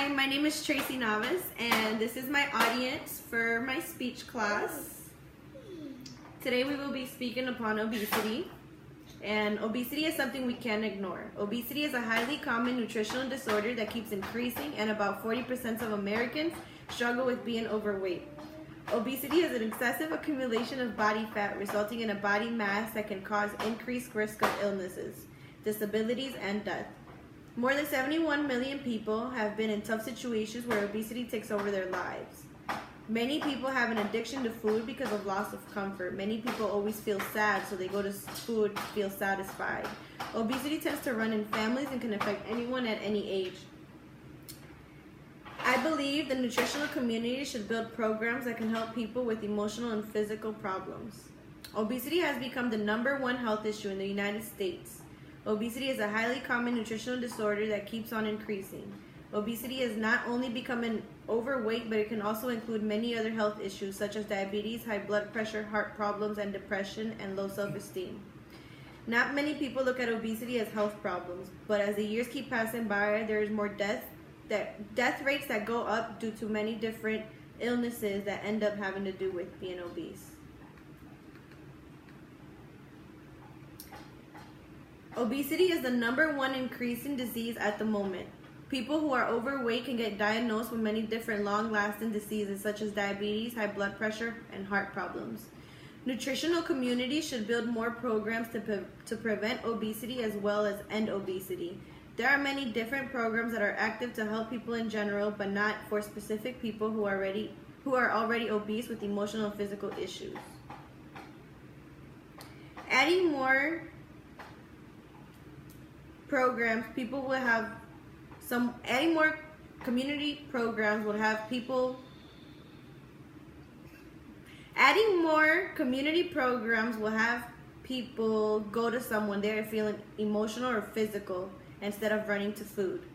Hi, my name is Tracy Navas, and this is my audience for my speech class. Today we will be speaking upon obesity, and obesity is something we can't ignore. Obesity is a highly common nutritional disorder that keeps increasing, and about 40% of Americans struggle with being overweight. Obesity is an excessive accumulation of body fat resulting in a body mass that can cause increased risk of illnesses, disabilities, and death. More than 71 million people have been in tough situations where obesity takes over their lives. Many people have an addiction to food because of loss of comfort. Many people always feel sad, so they go to food to feel satisfied. Obesity tends to run in families and can affect anyone at any age. I believe the nutritional community should build programs that can help people with emotional and physical problems. Obesity has become the #1 health issue in the United States. Obesity is a highly common nutritional disorder that keeps on increasing. Obesity is not only becoming overweight, but it can also include many other health issues such as diabetes, high blood pressure, heart problems, and depression, and low self-esteem. Not many people look at obesity as health problems, but as the years keep passing by, there is more death rates that go up due to many different illnesses that end up having to do with being obese. Obesity is the #1 increasing disease at the moment. People who are overweight can get diagnosed with many different long-lasting diseases such as diabetes, high blood pressure, and heart problems. Nutritional communities should build more programs to prevent obesity as well as end obesity. There are many different programs that are active to help people in general, but not for specific people who are already obese with emotional and physical issues. Adding more programs, adding more community programs will have people go to someone they are feeling emotional or physical instead of running to food.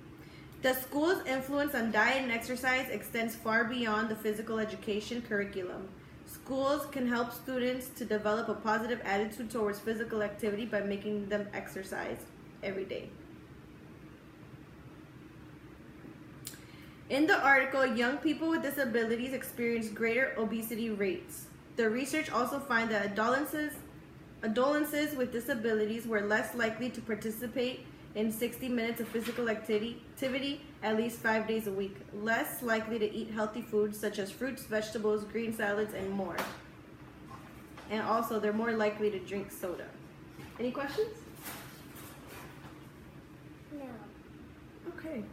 The school's influence on diet and exercise extends far beyond the physical education curriculum. Schools can help students to develop a positive attitude towards physical activity by making them exercise every day. In the article, young people with disabilities experience greater obesity rates. The research also finds that adolescents with disabilities were less likely to participate in 60 minutes of physical activity at least 5 days a week, less likely to eat healthy foods such as fruits, vegetables, green salads, and more. And also, they're more likely to drink soda. Any questions? No. Okay.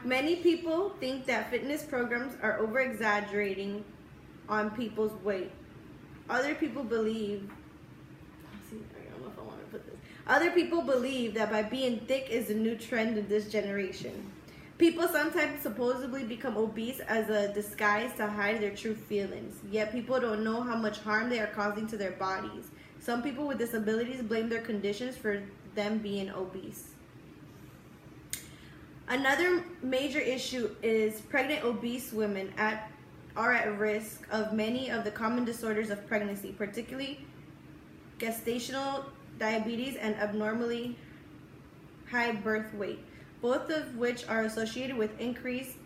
Many people think that fitness programs are over-exaggerating on people's weight. Other people believe that by being thick is the new trend in this generation. People sometimes supposedly become obese as a disguise to hide their true feelings, yet people don't know how much harm they are causing to their bodies. Some people with disabilities blame their conditions for them being obese. Another major issue is pregnant obese women are at risk of many of the common disorders of pregnancy, particularly gestational diabetes and abnormally high birth weight, both of which are associated with increased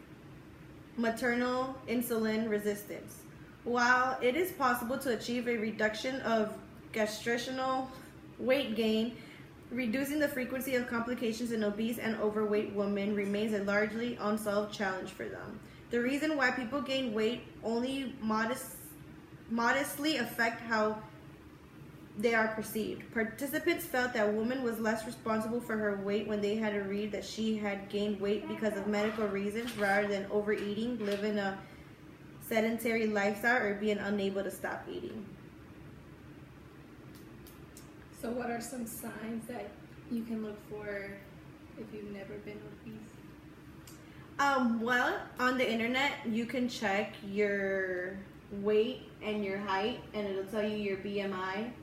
maternal insulin resistance. While it is possible to achieve a reduction of gestational weight gain, reducing the frequency of complications in obese and overweight women remains a largely unsolved challenge for them. The reason why people gain weight only modestly affect how they are perceived. Participants felt that woman was less responsible for her weight when they had to read that she had gained weight because of medical reasons rather than overeating, living a sedentary lifestyle, or being unable to stop eating. So what are some signs that you can look for if you've never been obese? Well, on the internet, you can check your weight and your height, and it'll tell you your BMI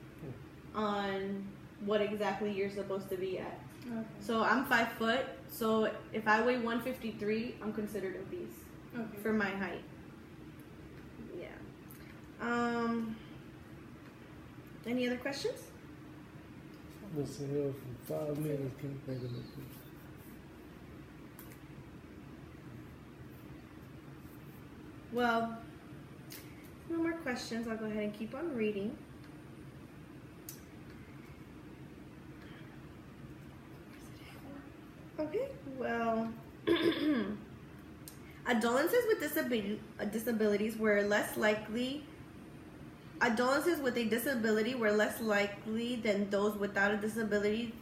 on what exactly you're supposed to be at. Okay. So I'm 5 foot, so if I weigh 153, I'm considered obese for my height. Yeah. Any other questions? Listen here for 5 minutes, can't think of no Well, no more questions. I'll go ahead and keep on reading. Okay, well, adolescents with disabilities were less likely. Adolescents with a disability were less likely than those without a disability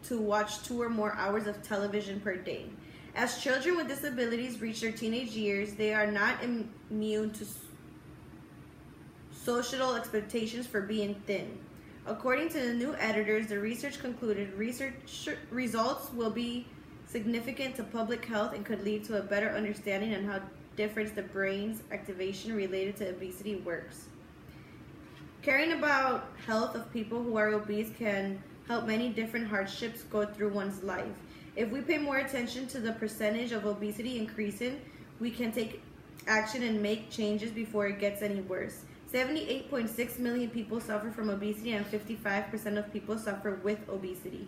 to watch 2 or more hours of television per day. As children with disabilities reach their teenage years, they are not immune to social expectations for being thin. According to the new editors, the research concluded research results will be significant to public health and could lead to a better understanding on how different the brain's activation related to obesity works. Caring about health of people who are obese can help many different hardships go through one's life. If we pay more attention to the percentage of obesity increasing, we can take action and make changes before it gets any worse. 78.6 million people suffer from obesity, and 55% of people suffer with obesity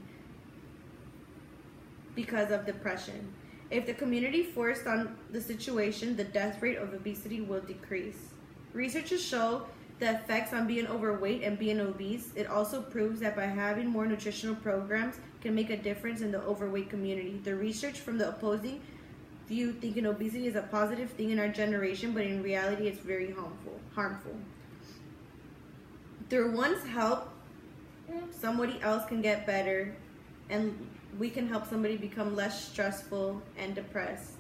because of depression. If the community forced on the situation, the death rate of obesity will decrease. Researchers show the effects on being overweight and being obese. It also proves that by having more nutritional programs can make a difference in the overweight community. The research from the opposing view thinking obesity is a positive thing in our generation, but in reality it's very harmful. Through one's help, somebody else can get better, and we can help somebody become less stressful and depressed,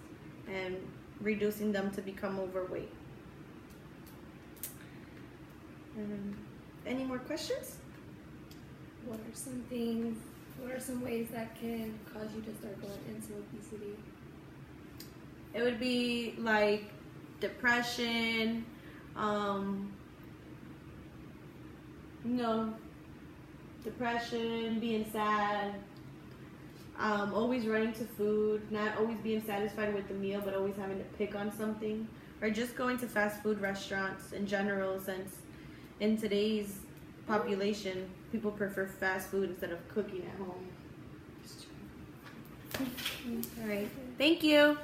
and reducing them to become overweight. Any more questions? What are some ways that can cause you to start going into obesity? It would be like depression, depression, being sad, always running to food, not always being satisfied with the meal, but always having to pick on something, or just going to fast food restaurants in general, since in today's population, people prefer fast food instead of cooking at home. All right. Thank you.